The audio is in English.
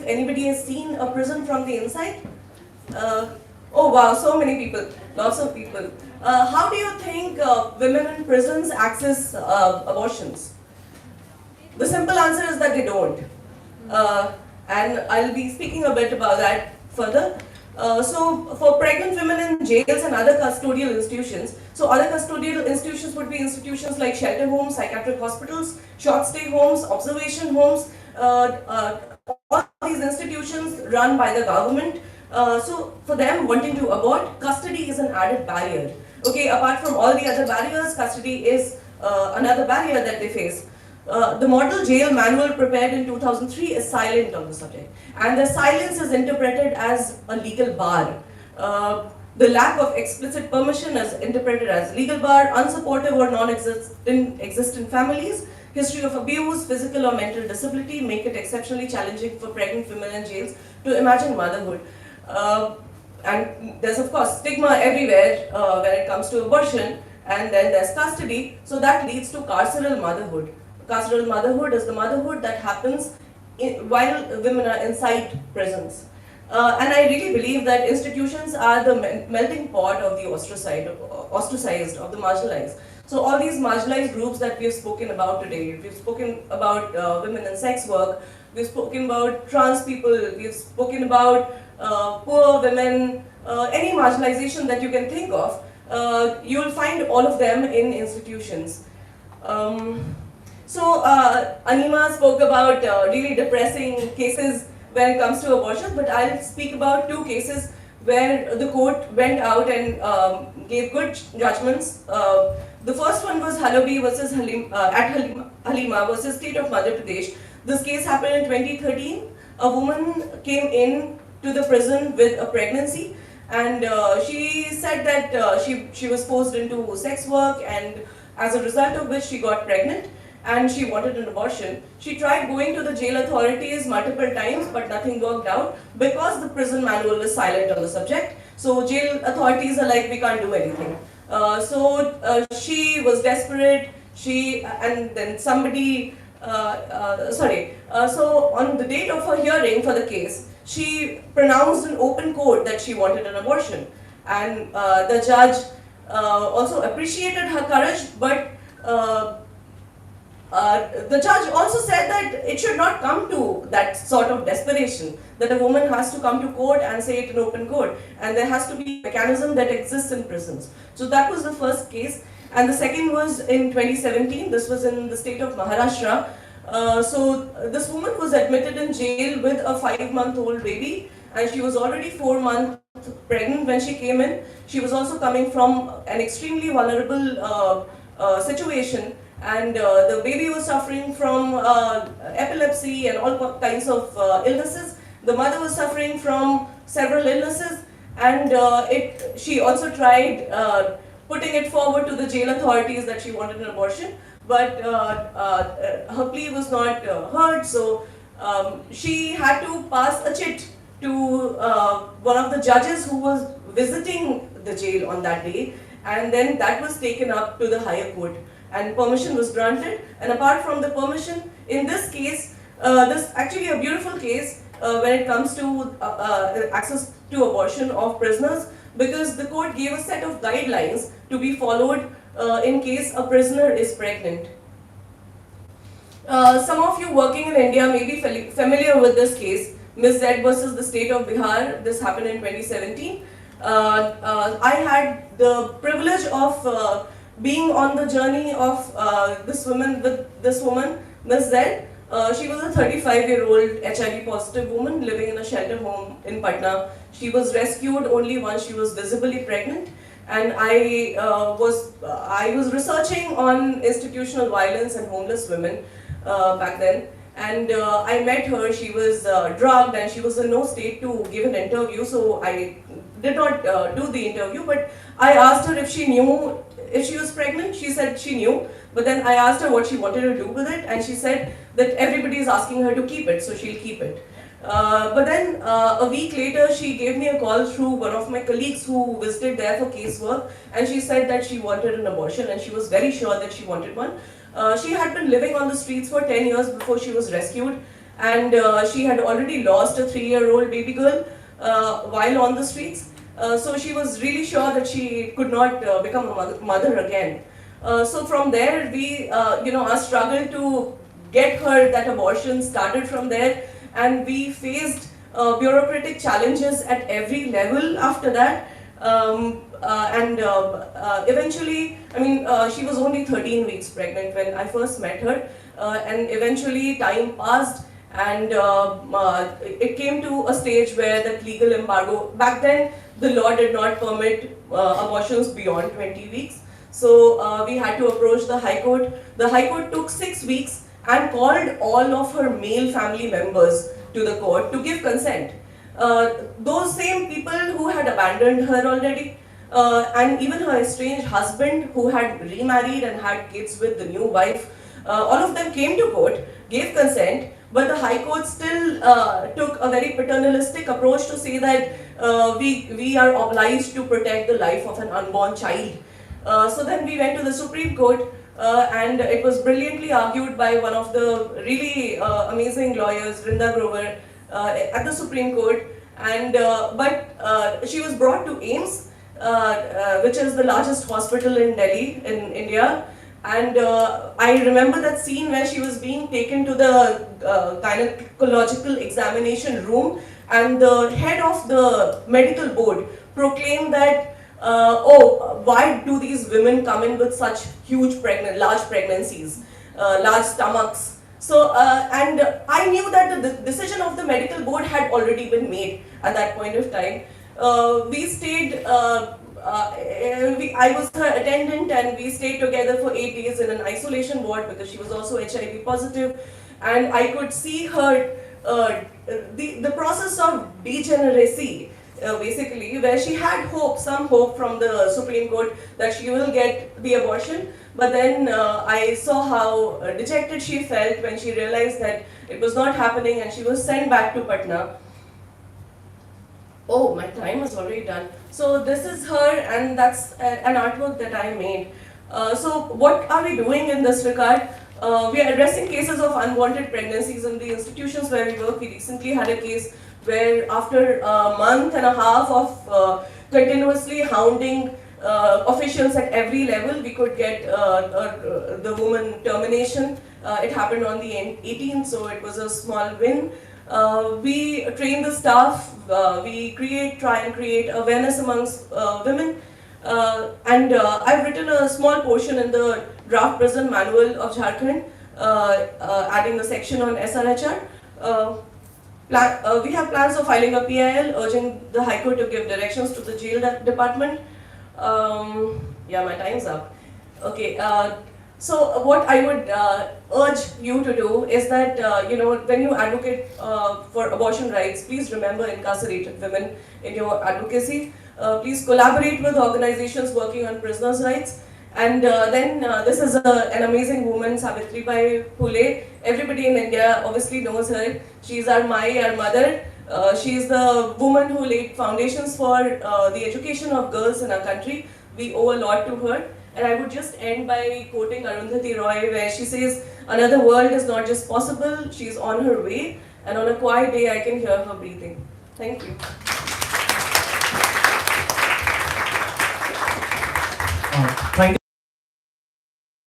anybody has seen a prison from the inside? Oh wow, so many people, lots of people. How do you think women in prisons access abortions? The simple answer is that they don't. And I'll be speaking a bit about that further. So for pregnant women in jails and other custodial institutions, so other custodial institutions would be institutions like shelter homes, psychiatric hospitals, short stay homes, observation homes, all these institutions run by the government. So for them wanting to abort, custody is an added barrier. Okay, apart from all the other barriers, custody is another barrier that they face. The model jail manual prepared in 2003 is silent on the subject, and the silence is interpreted as a legal bar. The lack of explicit permission is interpreted as legal bar, unsupportive or non-existent families, history of abuse, physical or mental disability make it exceptionally challenging for pregnant women in jails to imagine motherhood. And there's of course stigma everywhere when it comes to abortion, and then there's custody, so that leads to carceral motherhood. Carceral motherhood is the motherhood that happens while women are inside prisons. And I really believe that institutions are the melting pot of the ostracized, of the marginalized. So all these marginalized groups that we've spoken about today, we've spoken about women in sex work, we've spoken about trans people, we've spoken about poor women, any marginalization that you can think of, you'll find all of them in institutions. So Anima spoke about really depressing cases when it comes to abortion, but I'll speak about two cases where the court went out and gave good judgments. The first one was Halabi versus Halima versus State of Madhya Pradesh. This case happened in 2013. A woman came in to the prison with a pregnancy, and she said that she was forced into sex work, and as a result of which she got pregnant and she wanted an abortion. She tried going to the jail authorities multiple times, but nothing worked out because the prison manual is silent on the subject. So jail authorities are like, we can't do anything. So she was desperate. And then somebody, so on the date of her hearing for the case, she pronounced in open court that she wanted an abortion. And the judge also appreciated her courage, but the judge also said that it should not come to that sort of desperation, that a woman has to come to court and say it in open court, and there has to be a mechanism that exists in prisons. So that was the first case, and the second was in 2017. This was in the state of Maharashtra. So this woman was admitted in jail with a 5-month-old baby, and she was already 4 months pregnant when she came in. She was also coming from an extremely vulnerable situation, and the baby was suffering from epilepsy and all kinds of illnesses. The mother was suffering from several illnesses, and she also tried putting it forward to the jail authorities that she wanted an abortion, but her plea was not heard, so she had to pass a chit to one of the judges who was visiting the jail on that day, and then that was taken up to the higher court, and permission was granted. And apart from the permission, in this case, this actually a beautiful case when it comes to access to abortion of prisoners, because the court gave a set of guidelines to be followed in case a prisoner is pregnant. Some of you working in India may be familiar with this case, Ms. Z versus the state of Bihar. This happened in 2017. I had the privilege of being on the journey of this woman, Ms. Z. She was a 35-year-old HIV positive woman living in a shelter home in Patna. She was rescued only once she was visibly pregnant, and I was researching on institutional violence and homeless women back then. And I met her. She was drugged and she was in no state to give an interview, so I did not do the interview, but I asked her if she knew if she was pregnant. She said she knew, but then I asked her what she wanted to do with it, and she said that everybody is asking her to keep it, so she'll keep it. But then a week later, she gave me a call through one of my colleagues who visited there for casework, and she said that she wanted an abortion, and she was very sure that she wanted one. She had been living on the streets for 10 years before she was rescued, and she had already lost a 3-year-old baby girl while on the streets. So she was really sure that she could not become a mother again. So from there, we, our struggle to get her that abortion started from there, and we faced bureaucratic challenges at every level after that. Eventually, she was only 13 weeks pregnant when I first met her, and eventually time passed, and it came to a stage where that legal embargo, back then the law did not permit abortions beyond 20 weeks. So we had to approach the High Court. The High Court took 6 weeks and called all of her male family members to the court to give consent. Those same people who had abandoned her already, and even her estranged husband who had remarried and had kids with the new wife, all of them came to court, gave consent, but the High Court still took a very paternalistic approach to say that we are obliged to protect the life of an unborn child. So then we went to the Supreme Court, and it was brilliantly argued by one of the really amazing lawyers, Vrinda Grover, at the Supreme Court. And but she was brought to AIIMS, which is the largest hospital in Delhi, in India. And I remember that scene where she was being taken to the gynecological examination room, and the head of the medical board proclaimed that, why do these women come in with such large pregnancies, large stomachs? So, and I knew that the decision of the medical board had already been made at that point of time. We stayed, I was her attendant, and we stayed together for 8 days in an isolation ward because she was also HIV positive. And I could see her, the process of degeneracy, basically, where she had some hope from the Supreme Court that she will get the abortion. But then I saw how dejected she felt when she realized that it was not happening, and she was sent back to Patna. Oh, my time is already done. So this is her, and that's an artwork that I made. So what are we doing in this regard? We are addressing cases of unwanted pregnancies in the institutions where we work. We recently had a case where after a month and a half of continuously hounding officials at every level, we could get the woman termination. It happened on the 18th, so it was a small win. We train the staff, we try and create awareness amongst women, and I've written a small portion in the draft prison manual of Jharkhand, adding a section on SRHR. We have plans of filing a PIL urging the High Court to give directions to the jail department. Yeah, my time's up. Okay. So what I would urge you to do is that, when you advocate for abortion rights, please remember incarcerated women in your advocacy. Please collaborate with organizations working on prisoners' rights. And then this is an amazing woman, Savitribai Phule. Everybody in India obviously knows her. She's our mother. She's the woman who laid foundations for the education of girls in our country. We owe a lot to her. And I would just end by quoting Arundhati Roy, where she says, "Another world is not just possible, she's on her way, and on a quiet day I can hear her breathing." Thank you. Oh.